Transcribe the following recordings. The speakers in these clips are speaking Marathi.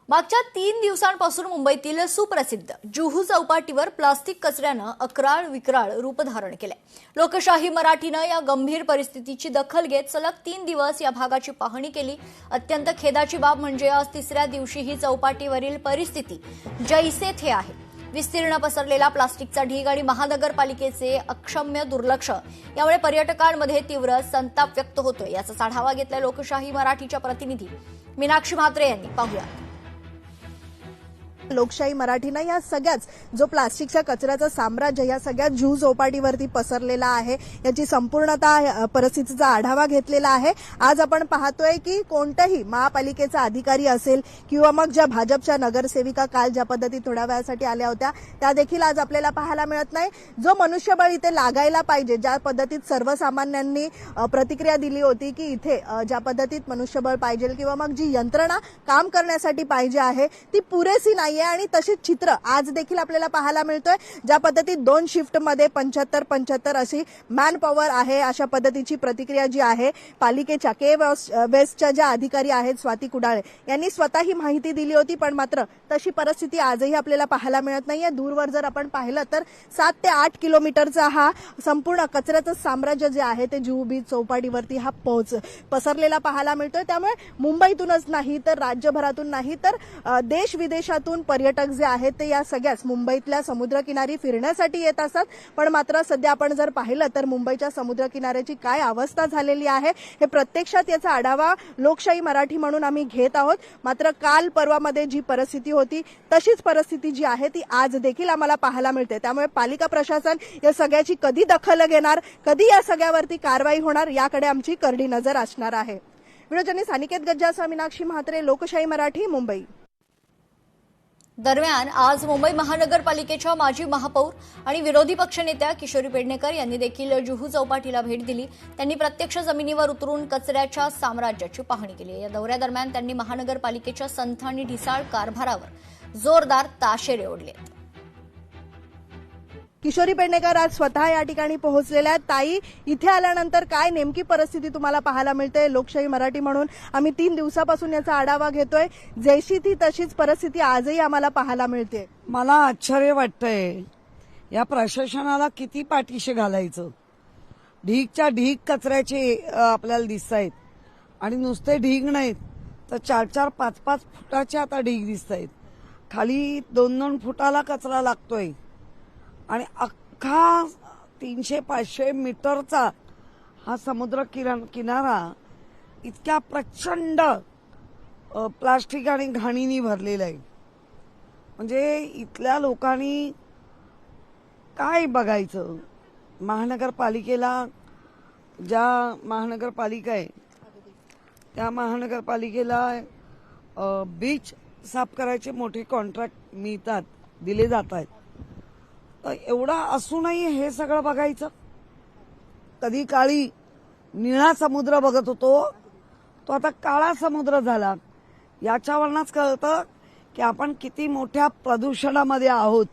मागच्या 3 दिवसांपासून मुंबईतील सुप्रसिद्ध जुहू चौपाटीवर प्लास्टिक कचऱ्यानं अक्राळ विक्राळ रूप धारण केलंय। लोकशाही मराठीनं या गंभीर परिस्थितीची दखल घेत सलग 3 दिवस या भागाची पाहणी केली। अत्यंत खेदाची बाब म्हणजे आज तिसऱ्या दिवशी ही चौपाटीवरील परिस्थिती जैसे थे आहे। विस्तीर्ण पसरलेला प्लास्टिकचा ढीग आणि महानगरपालिकेचे अक्षम्य दुर्लक्ष यामुळे पर्यटकांमध्ये तीव्र संताप व्यक्त होतोय। याचा आढावा घेतलाय लोकशाही मराठीच्या प्रतिनिधी मीनाक्षी म्हात्रे यांनी। पाहूया। लोकशाही मराठीनं या सगळ्याच जो प्लास्टिकच्या कचऱ्याचं साम्राज्य या सगळ्या जुहू चौपाटीवरती पसरलेला आहे याची संपूर्णतः परिस्थितीचा आढावा घेतलेला आहे। आज आपण पाहतोय की कोणत्याही महापालिकेचा अधिकारी असेल किंवा मग ज्या भाजपच्या नगरसेविका काल ज्या पद्धतीत थोड्या वेळासाठी आल्या होत्या त्या देखील आज आपल्याला पाहायला मिळत नाही। जो मनुष्यबळ इथे लागायला पाहिजे, ज्या पद्धतीत सर्वसामान्यांनी प्रतिक्रिया दिली होती की इथे ज्या पद्धतीत मनुष्यबळ पाहिजे किंवा मग जी यंत्रणा काम करण्यासाठी पाहिजे आहे ती पुरेसी नाही आणि तशीच चित्र आज देखील आपल्याला पाहायला मिळतोय। ज्या पद्धतीत 2 शिफ्ट मध्ये 75-75 अशी मॅन पॉवर आहे अशा पद्धतीची प्रतिक्रिया जी आहे पालिकेच्या वेस्टच्या ज्या अधिकारी आहेत स्वाती कुडाळे यांनी स्वतः ही माहिती दिली होती, पण मात्र तशी परिस्थिती आजही आपल्याला पाहायला मिळत नाहीये। दूरवर जर आपण पाहिलं तर 7 ते 8 किलोमीटरचा हा संपूर्ण कचऱ्याचं साम्राज्य जे आहे ते जुहू बीच चौपाटीवरती हा पसरलेला पाहायला मिळतोय। त्यामुळे मुंबईतूनच नाही तर राज्यभरातून नाही तर देश विदेशातून पर्यटक जे आहेत ते या सगळ्याच मुंबईतल्या समुद्रकिनारी फिरण्यासाठी येत असतात, पण मात्र सध्या आपण जर पाहिलं तर मुंबईच्या समुद्रकिनाऱ्याची काय अवस्था झालेली आहे हे प्रत्यक्षात याचा आढावा लोकशाही मराठी म्हणून आम्ही घेत आहोत। मात्र काल परवामध्ये जी परिस्थिती होती तशीच परिस्थिती जी आहे ती आज देखील आम्हाला पाहायला मिळते। त्यामुळे पालिका प्रशासन या सगळ्याची कधी दखल घेणार, कधी या सगळ्यावरती कारवाई होणार याकडे आमची करडी नजर असणार आहे। व्हिडिओ जर्नलिस्ट अनिकेत गज्जासह मीनाक्षी म्हात्रे, लोकशाही मराठी, मुंबई। दरम्यान आज मुंबई महानगरपालिकेच्या माजी महापौर आणि विरोधी पक्षनेत्या किशोरी पेडणेकर यांनी देखील जुहू चौपाटीला भेट दिली। त्यांनी प्रत्यक्ष जमिनीवर उतरून कचऱ्याच्या साम्राज्याची पाहणी केली। या दौऱ्यादरम्यान त्यांनी महानगरपालिकेच्या संथ आणि ढिसाळ कारभारावर जोरदार ताशेरे ओढले। किशोरी पेडणेकर आज स्वतः या ठिकाणी पोहोचलेल्या आहेत। ताई, इथे आल्यानंतर काय नेमकी परिस्थिती तुम्हाला पाहायला मिळते? लोकशाही मराठी म्हणून आम्ही 3 दिवसापासून याचा आढावा घेतोय, जैशी ती तशीच परिस्थिती आजही आम्हाला पाहायला मिळते। मला आश्चर्य वाटतंय या प्रशासनाला किती पाठीशी घालायचं। ढीगच्या ढीग कचऱ्याचे आपल्याला दिसत आहेत आणि नुसते ढीग नाहीत तर 4-4, 5-5 फुटाचे आता ढीग दिसत आहेत। खाली 2-2 फुटाला कचरा लागतोय आणि अख्खा 300-500 मीटरचा हा समुद्र किनारा इतक्या प्रचंड प्लास्टिक आणि घाणीनी भरलेला आहे। म्हणजे इथल्या लोकांनी काय बघायचं? महानगरपालिकेला, ज्या महानगरपालिका आहे त्या महानगरपालिकेला बीच साफ करायचे मोठे कॉन्ट्रॅक्ट मिळतात, दिले जात आहेत, तर एवढा असूनही हे सगळं बघायचं? कधी काळी निळा समुद्र बघत होतो तो आता काळा समुद्र झाला। याच्यावरच कळतं की आपण किती मोठ्या प्रदूषणामध्ये आहोत।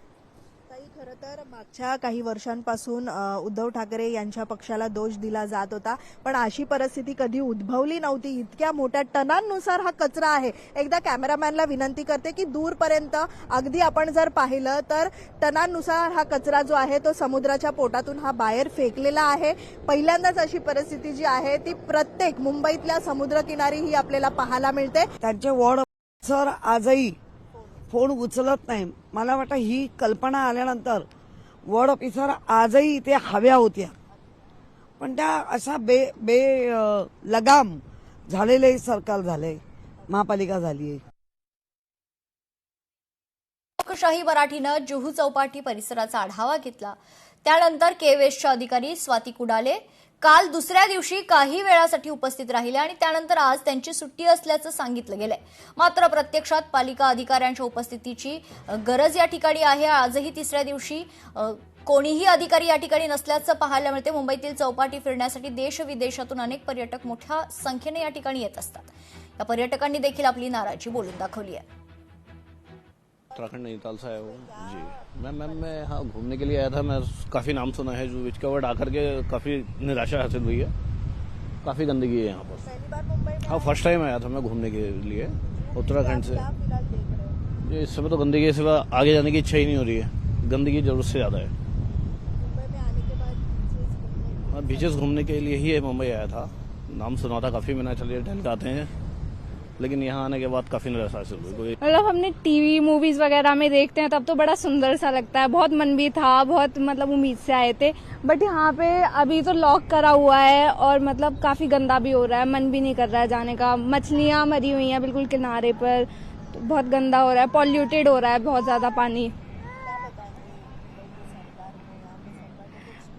खरं तर मागच्या काही वर्षांपासून उद्धव ठाकरे यांच्या पक्षाला दोष दिला जात होता, पण अशी परिस्थिती कधी उद्भवली नव्हती। इतक्या मोठ्या टनांनुसार हा कचरा आहे। एकदा कॅमेरामॅनला विनंती करते की दूरपर्यंत अगदी आपण जर पाहिलं तर टनांनुसार हा कचरा जो आहे तो समुद्राच्या पोटातून हा बाहेर फेकलेला आहे। पहिल्यांदाच अशी परिस्थिती जी आहे ती प्रत्येक मुंबईतल्या समुद्रकिनारी ही आपल्याला पाहायला मिळते। त्यांचे वॉर्ड सर आजही फोन उचलत नाही। मला वाटतं ही कल्पना आल्यानंतर वॉर्ड ऑफिसर आजही इथे हव्या होत्या, पण त्या अशा लगाम झालेले सरकार झालंय, महापालिका झालीय। लोकशाही मराठीनं जुहू चौपाटी परिसराचा आढावा घेतला। त्यानंतर वेस्टच्या अधिकारी स्वाती कुडाळे काल दुसऱ्या दिवशी काही वेळासाठी उपस्थित राहिले आणि त्यानंतर आज त्यांची सुट्टी असल्याचं सांगितलं गेलंय। मात्र प्रत्यक्षात पालिका अधिकाऱ्यांच्या उपस्थितीची गरज या ठिकाणी आहे। आजही तिसऱ्या दिवशी कोणीही अधिकारी या ठिकाणी नसल्याचं पाहायला मिळते। मुंबईतील चौपाटी फिरण्यासाठी देश विदेशातून अनेक पर्यटक मोठ्या संख्येने या ठिकाणी येत असतात। या पर्यटकांनी देखील आपली नाराजी बोलून दाखवली आहे। उत्तराखंड नैनीताल से आया हूँ जी। मैं यहाँ घूमने के लिए आया था। मैं काफ़ी नाम सुना है जो विच कवर्ड आकर के काफ़ी निराशा हासिल हुई है। काफ़ी गंदगी है यहाँ पर। पहली बार मुंबई में हाँ, फर्स्ट टाइम आया था मैं घूमने के लिए। उत्तराखंड से। क्या फिलहाल देख रहे हो? ये इस समय तो गंदगी के सिवा आगे जाने की इच्छा ही नहीं हो रही है, गंदगी जरूरत से ज़्यादा है। मुंबई में आने के बाद बीचेस घूमने बीचेस घूमने के लिए ही मुंबई आया था, नाम सुना था काफ़ी, मैंने चलिए टहल के आते हैं, लेकिन यहाँ आने के बाद काफ़ी निराशा हासिल हुई। कोई मतलब हमने टीवी मूवीज वगैरह में देखते हैं तब तो बड़ा सुंदर सा लगता है, बहुत मन भी था, बहुत मतलब उम्मीद से आए थे, बट यहाँ पे अभी तो लॉक करा हुआ है और मतलब काफी गंदा भी हो रहा है, मन भी नहीं कर रहा है जाने का। मछलियाँ मरी हुई हैं बिल्कुल किनारे पर, तो बहुत गंदा हो रहा है, पॉल्यूटेड हो रहा है बहुत ज्यादा पानी।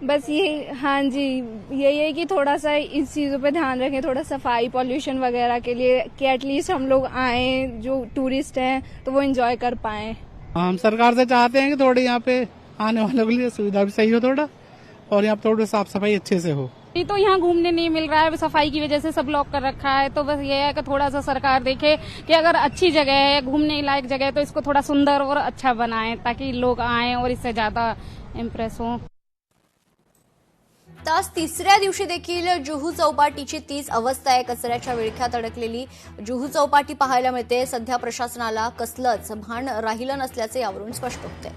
बस ये, हाँ जी, यही है कि थोड़ा सा इस चीज़ों पे ध्यान रखें, थोड़ा सफाई पॉल्यूशन वगैरह के लिए, कि एटलीस्ट हम लोग आए जो टूरिस्ट हैं तो वो एंजॉय कर पाएं। हम सरकार से चाहते हैं कि थोड़ी यहाँ पे आने वालों के लिए सुविधा भी सही हो थोड़ा, और यहाँ पे थोड़ी साफ सफाई अच्छे से हो। ये तो यहाँ घूमने नहीं मिल रहा है, सफाई की वजह से सब लॉक कर रखा है, तो बस ये है कि थोड़ा सा सरकार देखे कि अगर अच्छी जगह है, घूमने लायक जगह है, तो इसको थोड़ा सुंदर और अच्छा बनाए ताकि लोग आए और इससे ज्यादा इम्प्रेस हों। तास तिसऱ्या दिवशी देखील जुहू चौपाटीची तीच अवस्था आहे, कचऱ्याच्या विळख्यात अडकलेली जुहू चौपाटी पाहायला मिळते। सध्या प्रशासनाला कसलंच भान राहिलं नसल्याचे यावरून स्पष्ट होते।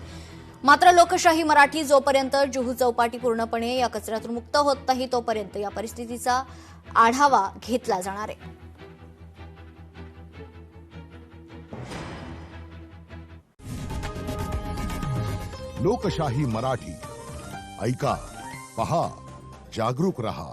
मात्र लोकशाही मराठी जोपर्यंत जुहू चौपाटी पूर्णपणे या कचऱ्यातून मुक्त होत नाही तोपर्यंत या परिस्थितीचा आढावा घेतला जाणार आहे। लोकशाही मराठी ऐका, पहा, जागरूक रहा।